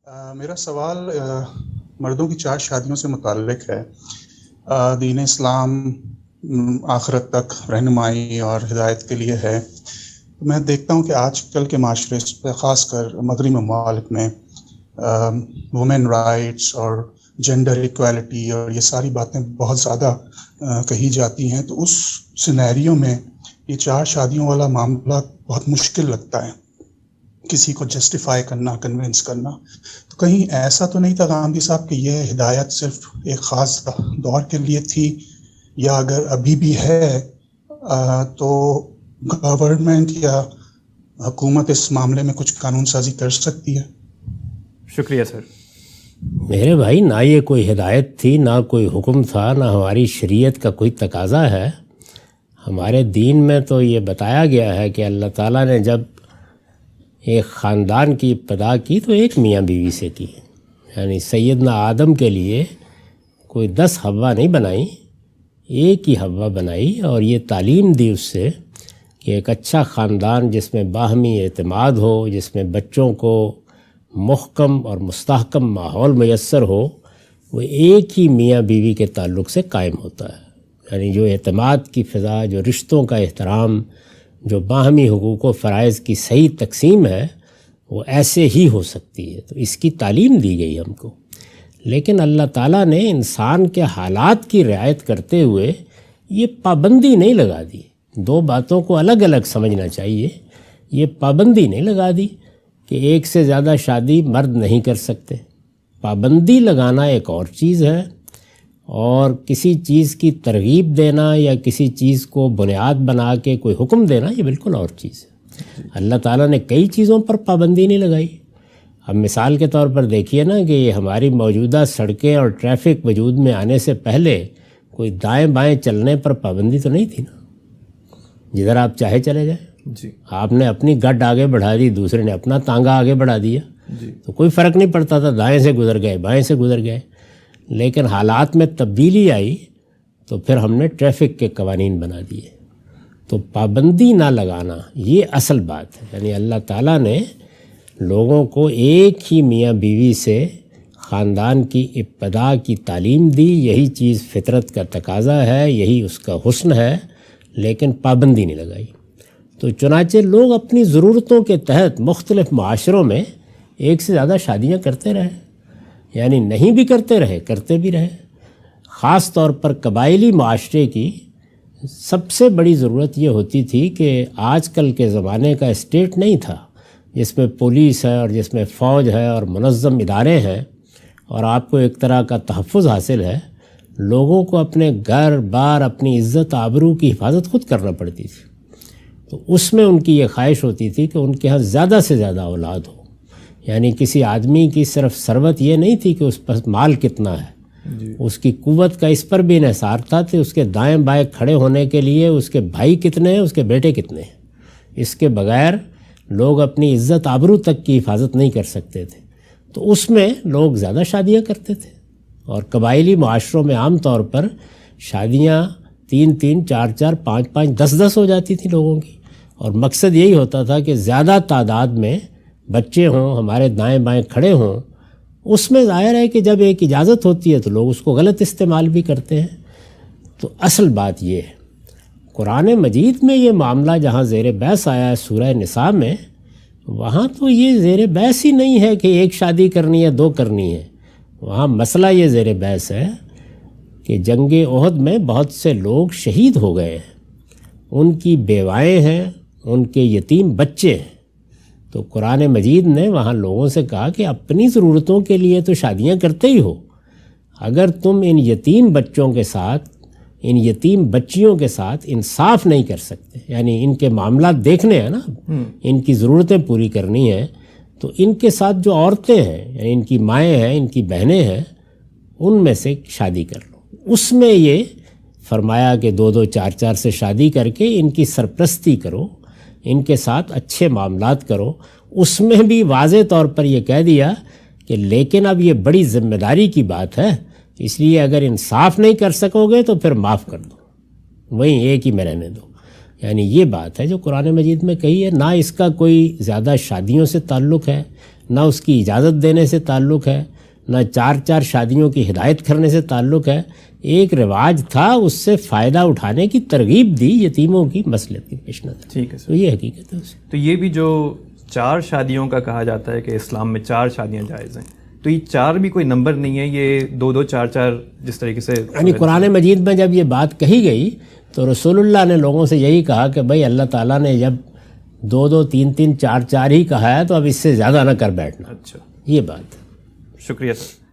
میرا سوال مردوں کی 4 شادیوں سے متعلق ہے۔ دین اسلام آخرت تک رہنمائی اور ہدایت کے لیے ہے۔ میں دیکھتا ہوں کہ آج کل کے معاشرے پہ، خاص کر مغربی ممالک میں، وومن رائٹس اور جینڈر ایکویلٹی اور یہ ساری باتیں بہت زیادہ کہی جاتی ہیں۔ تو اس سینیریو میں یہ 4 شادیوں والا معاملہ بہت مشکل لگتا ہے، کسی کو جسٹیفائی کرنا، کنونس کرنا۔ تو کہیں ایسا تو نہیں تھا گاندھی صاحب کہ یہ ہدایت صرف ایک خاص دور کے لیے تھی، یا اگر ابھی بھی ہے تو گورنمنٹ یا حکومت اس معاملے میں کچھ قانون سازی کر سکتی ہے؟ شکریہ سر۔ میرے بھائی، نہ یہ کوئی ہدایت تھی، نہ کوئی حکم تھا، نہ ہماری شریعت کا کوئی تقاضا ہے۔ ہمارے دین میں تو یہ بتایا گیا ہے کہ اللہ تعالیٰ نے جب ایک خاندان کی ابتدا کی تو ایک میاں بیوی سے کی، یعنی سیدنا آدم کے لیے کوئی 10 حوا نہیں بنائی، ایک ہی حوا بنائی، اور یہ تعلیم دی اس سے کہ ایک اچھا خاندان جس میں باہمی اعتماد ہو، جس میں بچوں کو محکم اور مستحکم ماحول میسر ہو، وہ ایک ہی میاں بیوی کے تعلق سے قائم ہوتا ہے۔ یعنی جو اعتماد کی فضا، جو رشتوں کا احترام، جو باہمی حقوق و فرائض کی صحیح تقسیم ہے، وہ ایسے ہی ہو سکتی ہے۔ تو اس کی تعلیم دی گئی ہم کو، لیکن اللہ تعالیٰ نے انسان کے حالات کی رعایت کرتے ہوئے یہ پابندی نہیں لگا دی۔ 2 باتوں کو الگ الگ سمجھنا چاہیے۔ یہ پابندی نہیں لگا دی کہ ایک سے زیادہ شادی مرد نہیں کر سکتے۔ پابندی لگانا ایک اور چیز ہے، اور کسی چیز کی ترغیب دینا یا کسی چیز کو بنیاد بنا کے کوئی حکم دینا، یہ بالکل اور چیز ہے۔ اللہ تعالیٰ نے کئی چیزوں پر پابندی نہیں لگائی۔ اب مثال کے طور پر دیکھیے نا کہ یہ ہماری موجودہ سڑکیں اور ٹریفک وجود میں آنے سے پہلے کوئی دائیں بائیں چلنے پر پابندی تو نہیں تھی نا، جدھر آپ چاہے چلے جائیں۔ جی، آپ نے اپنی گڈ آگے بڑھا دی، دوسرے نے اپنا تانگا آگے بڑھا دیا، تو کوئی فرق نہیں پڑتا تھا، دائیں سے گزر گئے، بائیں سے گزر گئے۔ لیکن حالات میں تبدیلی آئی تو پھر ہم نے ٹریفک کے قوانین بنا دیے۔ تو پابندی نہ لگانا یہ اصل بات ہے۔ یعنی اللہ تعالیٰ نے لوگوں کو ایک ہی میاں بیوی سے خاندان کی ابتدا کی تعلیم دی، یہی چیز فطرت کا تقاضا ہے، یہی اس کا حسن ہے، لیکن پابندی نہیں لگائی۔ تو چنانچہ لوگ اپنی ضرورتوں کے تحت مختلف معاشروں میں ایک سے زیادہ شادیاں کرتے رہے، یعنی نہیں بھی کرتے رہے، کرتے بھی رہے۔ خاص طور پر قبائلی معاشرے کی سب سے بڑی ضرورت یہ ہوتی تھی کہ آج کل کے زمانے کا اسٹیٹ نہیں تھا جس میں پولیس ہے اور جس میں فوج ہے اور منظم ادارے ہیں اور آپ کو ایک طرح کا تحفظ حاصل ہے۔ لوگوں کو اپنے گھر بار، اپنی عزت آبرو کی حفاظت خود کرنا پڑتی تھی۔ تو اس میں ان کی یہ خواہش ہوتی تھی کہ ان کے ہاں زیادہ سے زیادہ اولاد ہو۔ یعنی کسی آدمی کی صرف ثروت یہ نہیں تھی کہ اس پر مال کتنا ہے، اس کی قوت کا اس پر بھی انحصار تھا کہ اس کے دائیں بائیں کھڑے ہونے کے لیے اس کے بھائی کتنے ہیں، اس کے بیٹے کتنے ہیں۔ اس کے بغیر لوگ اپنی عزت آبرو تک کی حفاظت نہیں کر سکتے تھے۔ تو اس میں لوگ زیادہ شادیاں کرتے تھے، اور قبائلی معاشروں میں عام طور پر شادیاں 3 4 5 5 10 ہو جاتی تھیں لوگوں کی، اور مقصد یہی ہوتا تھا کہ زیادہ تعداد میں بچے ہوں، ہمارے دائیں بائیں کھڑے ہوں۔ اس میں ظاہر ہے کہ جب ایک اجازت ہوتی ہے تو لوگ اس کو غلط استعمال بھی کرتے ہیں۔ تو اصل بات یہ ہے، قرآن مجید میں یہ معاملہ جہاں زیر بحث آیا ہے سورہ نساء میں، وہاں تو یہ زیر بحث ہی نہیں ہے کہ ایک شادی کرنی ہے 2 کرنی ہے۔ وہاں مسئلہ یہ زیر بحث ہے کہ جنگ احد میں بہت سے لوگ شہید ہو گئے ہیں، ان کی بیوائیں ہیں، ان کے یتیم بچے ہیں۔ تو قرآن مجید نے وہاں لوگوں سے کہا کہ اپنی ضرورتوں کے لیے تو شادیاں کرتے ہی ہو، اگر تم ان یتیم بچوں کے ساتھ، ان یتیم بچیوں کے ساتھ انصاف نہیں کر سکتے، یعنی ان کے معاملات دیکھنے ہیں نا، ان کی ضرورتیں پوری کرنی ہیں، تو ان کے ساتھ جو عورتیں ہیں، یعنی ان کی مائیں ہیں، ان کی بہنیں ہیں، ان میں سے شادی کر لو۔ اس میں یہ فرمایا کہ 2 4 4 سے شادی کر کے ان کی سرپرستی کرو، ان کے ساتھ اچھے معاملات کرو۔ اس میں بھی واضح طور پر یہ کہہ دیا کہ لیکن اب یہ بڑی ذمہ داری کی بات ہے، اس لیے اگر انصاف نہیں کر سکو گے تو پھر معاف کر دو، وہیں ایک ہی میں رہنے دو۔ یعنی یہ بات ہے جو قرآن مجید میں کہی ہے، نہ اس کا کوئی زیادہ شادیوں سے تعلق ہے، نہ اس کی اجازت دینے سے تعلق ہے، نہ 4 شادیوں کی ہدایت کرنے سے تعلق ہے. ایک رواج تھا، اس سے فائدہ اٹھانے کی ترغیب دی یتیموں کی مصلحت کی پیش نظر. ٹھیک ہے سر. تو یہ حقیقت ہے. تو یہ بھی جو 4 شادیوں کا کہا جاتا ہے کہ اسلام میں 4 شادیاں جائز ہیں، تو یہ 4 بھی کوئی نمبر نہیں ہے، یہ 2 4 جس طریقے سے یعنی قرآن مجید میں جب یہ بات کہی گئی تو رسول اللہ نے لوگوں سے یہی کہا کہ بھائی اللہ تعالیٰ نے جب 2 3 4 ہی کہا ہے تو اب اس سے زیادہ نہ کر بیٹھنا. اچھا، یہ بات. شکریہ سر.